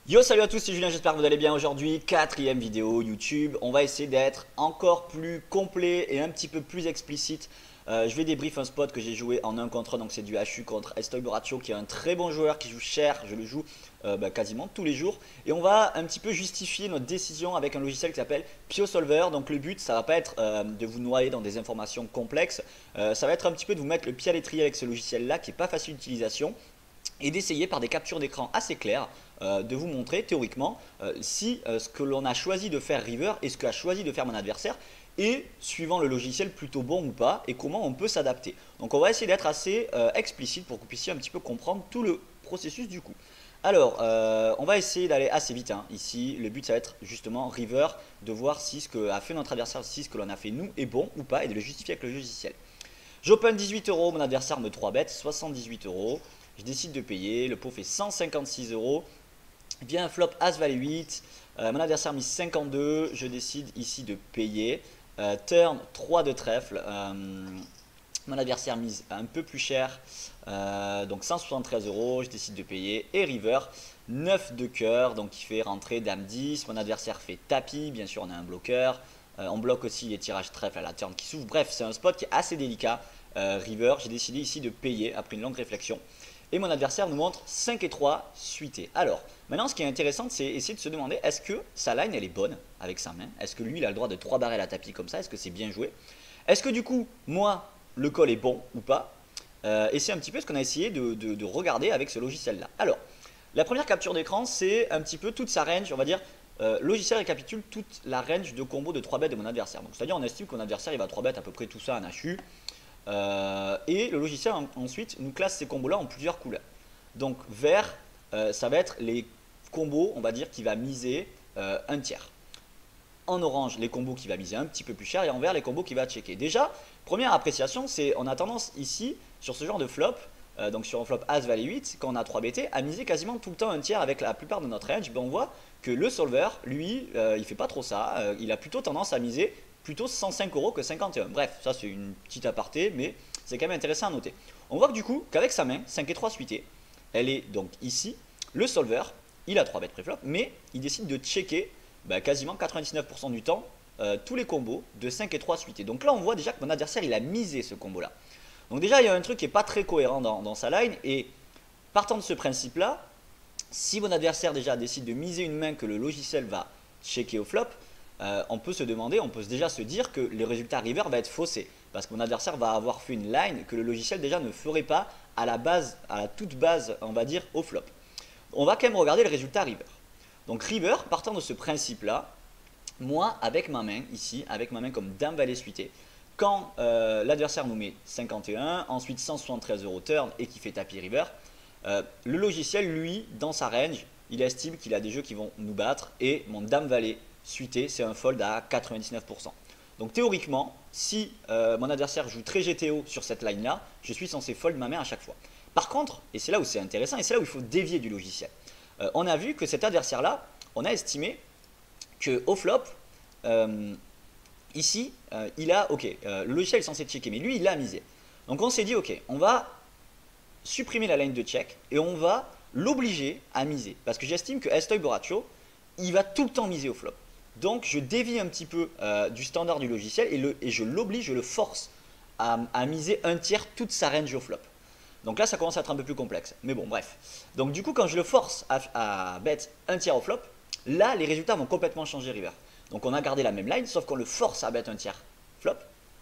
Yo, salut à tous, c'est Julien, j'espère que vous allez bien aujourd'hui. Quatrième vidéo YouTube. On va essayer d'être encore plus complet et un petit peu plus explicite. Je vais débrief un spot que j'ai joué en 1 contre 1, donc c'est du HU contre Estoy Borracho qui est un très bon joueur qui joue cher. Je le joue quasiment tous les jours. Et on va un petit peu justifier notre décision avec un logiciel qui s'appelle PioSolver. Donc le but, ça va pas être de vous noyer dans des informations complexes. Ça va être un petit peu de vous mettre le pied à l'étrier avec ce logiciel là qui est pas facile d'utilisation. Et d'essayer par des captures d'écran assez claires de vous montrer théoriquement si ce que l'on a choisi de faire River et ce qu'a choisi de faire mon adversaire est suivant le logiciel plutôt bon ou pas et comment on peut s'adapter. Donc on va essayer d'être assez explicite pour que vous puissiez un petit peu comprendre tout le processus du coup. Alors on va essayer d'aller assez vite hein. Ici le but ça va être justement River de voir si ce que a fait notre adversaire, si ce que l'on a fait nous est bon ou pas et de le justifier avec le logiciel. J'open 18 €, mon adversaire me 3 bet 78 €. Je décide de payer, le pot fait 156 €. Vient un flop As-Valet 8, mon adversaire mise 52, je décide ici de payer. Turn 3 de trèfle, mon adversaire mise un peu plus cher, donc 173 €, je décide de payer. Et river, 9 de cœur, donc il fait rentrer dame 10, mon adversaire fait tapis, bien sûr on a un bloqueur. On bloque aussi les tirages trèfle à la turn qui s'ouvre. Bref, c'est un spot qui est assez délicat. River, j'ai décidé ici de payer après une longue réflexion. Et mon adversaire nous montre 5 et 3 suités. Alors, maintenant ce qui est intéressant, c'est essayer de se demander est-ce que sa line elle est bonne avec sa main? Est-ce que lui il a le droit de 3 barrels à tapis comme ça? Est-ce que c'est bien joué? Est-ce que du coup, moi, le call est bon ou pas? Et c'est un petit peu ce qu'on a essayé de regarder avec ce logiciel-là. Alors, la première capture d'écran, c'est un petit peu toute sa range, on va dire. Logiciel récapitule toute la range de combos de 3 bêtes de mon adversaire. Donc c'est-à-dire on estime que mon adversaire il va 3 bêtes à peu près tout ça en HU. Et le logiciel ensuite nous classe ces combos là en plusieurs couleurs. Donc vert, ça va être les combos on va dire qui va miser un tiers. En orange les combos qui va miser un petit peu plus cher et en vert les combos qui va checker. Déjà, première appréciation, c'est on a tendance ici sur ce genre de flop, donc sur un flop As-Valet 8, quand on a 3 BT, à miser quasiment tout le temps un tiers avec la plupart de notre range. Ben on voit que le solver, lui, il fait pas trop ça, il a plutôt tendance à miser plutôt 105 € que 51. Bref, ça c'est une petite aparté, mais c'est quand même intéressant à noter. On voit que du coup, qu'avec sa main, 5 et 3 suité, elle est donc ici, le solver, il a 3 bêtes préflop, mais il décide de checker quasiment 99% du temps tous les combos de 5 et 3 suités. Donc là, on voit déjà que mon adversaire, il a misé ce combo-là. Donc déjà, il y a un truc qui n'est pas très cohérent dans sa line, et partant de ce principe-là, si mon adversaire déjà décide de miser une main que le logiciel va checker au flop, on peut se demander, on peut déjà se dire que le résultat river va être faussé. Parce que mon adversaire va avoir fait une line que le logiciel déjà ne ferait pas à la base, à la toute base, on va dire, au flop. On va quand même regarder le résultat river. Donc river, partant de ce principe-là, moi, avec ma main, ici, avec ma main comme dame valet suité, quand l'adversaire nous met 51, ensuite 173 € turn et qui fait tapis river, le logiciel, lui, dans sa range, il estime qu'il a des jeux qui vont nous battre et mon dame valet suité, c'est un fold à 99%. Donc théoriquement, si mon adversaire joue très GTO sur cette line là, je suis censé fold ma main à chaque fois. Par contre, et c'est là où c'est intéressant, et c'est là où il faut dévier du logiciel, on a vu que cet adversaire là, on a estimé qu'au flop, ici, il a, ok, le logiciel est censé checker, mais lui il a misé. Donc on s'est dit, ok, on va supprimer la line de check et on va l'obliger à miser. Parce que j'estime que Estoy Borracho, il va tout le temps miser au flop. Donc je dévie un petit peu du standard du logiciel et je l'oblige, je le force à miser un tiers toute sa range au flop. Donc là ça commence à être un peu plus complexe. Mais bon bref. Donc du coup quand je le force à bet un tiers au flop, là les résultats vont complètement changer river. Donc on a gardé la même line sauf qu'on le force à bet un tiers flop.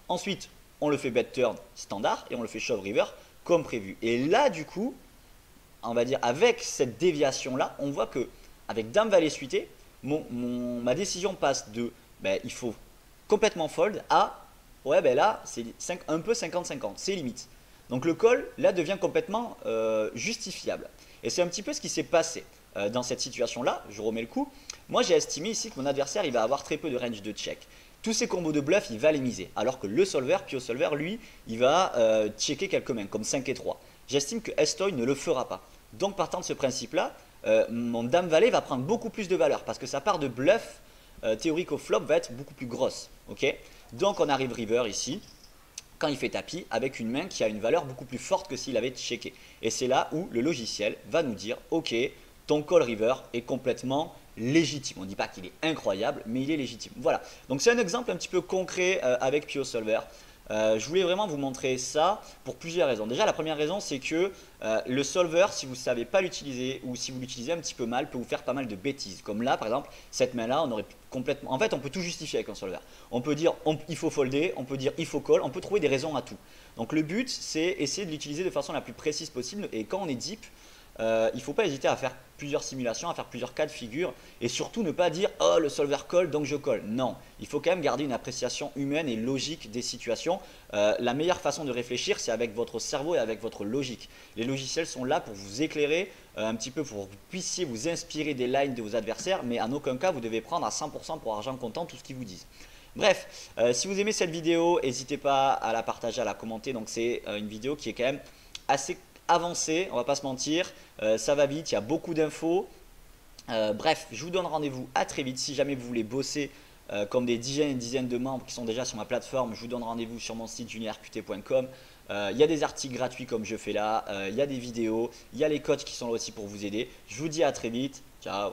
Ensuite on le fait bet turn standard et on le fait shove river comme prévu. Et là du coup, on va dire avec cette déviation là, on voit que avec dame valet suité, ma décision passe de il faut complètement fold à ouais là c'est un peu 50-50, c'est limite. Donc le call là devient complètement justifiable. Et c'est un petit peu ce qui s'est passé dans cette situation là. Je remets le coup. Moi j'ai estimé ici que mon adversaire il va avoir très peu de range de check. Tous ces combos de bluff il va les miser. Alors que le solver, PioSolver, lui il va checker quelques mains comme 5 et 3. J'estime que Estoy ne le fera pas. Donc partant de ce principe là, mon dame valet va prendre beaucoup plus de valeur parce que sa part de bluff théorique au flop va être beaucoup plus grosse. Okay, donc on arrive river ici. quand il fait tapis avec une main qui a une valeur beaucoup plus forte que s'il avait checké. Et c'est là où le logiciel va nous dire ok, ton call river est complètement légitime. On ne dit pas qu'il est incroyable, mais il est légitime. Voilà, donc c'est un exemple un petit peu concret avec PioSolver. Je voulais vraiment vous montrer ça pour plusieurs raisons. Déjà, la première raison, c'est que le solver, si vous ne savez pas l'utiliser ou si vous l'utilisez un petit peu mal, peut vous faire pas mal de bêtises. Comme là, par exemple, cette main-là, on aurait complètement… En fait, on peut tout justifier avec un solver. On peut dire il faut folder, on peut dire il faut call, on peut trouver des raisons à tout. Donc le but, c'est essayer de l'utiliser de façon la plus précise possible. Et quand on est deep, il ne faut pas hésiter à faire plusieurs simulations, à faire plusieurs cas de figure et surtout ne pas dire oh le solver call donc je call. Non, il faut quand même garder une appréciation humaine et logique des situations. La meilleure façon de réfléchir, c'est avec votre cerveau et avec votre logique. Les logiciels sont là pour vous éclairer un petit peu pour que vous puissiez vous inspirer des lines de vos adversaires, mais en aucun cas vous devez prendre à 100% pour argent comptant tout ce qu'ils vous disent. Bref, si vous aimez cette vidéo, n'hésitez pas à la partager, à la commenter. Donc c'est une vidéo qui est quand même assez avancé, on va pas se mentir, ça va vite, il y a beaucoup d'infos. Bref, je vous donne rendez-vous à très vite. Si jamais vous voulez bosser comme des dizaines et dizaines de membres qui sont déjà sur ma plateforme, je vous donne rendez-vous sur mon site juniorqt.com. Il y a des articles gratuits comme je fais là, il y a des vidéos, il y a les coachs qui sont là aussi pour vous aider. Je vous dis à très vite, ciao.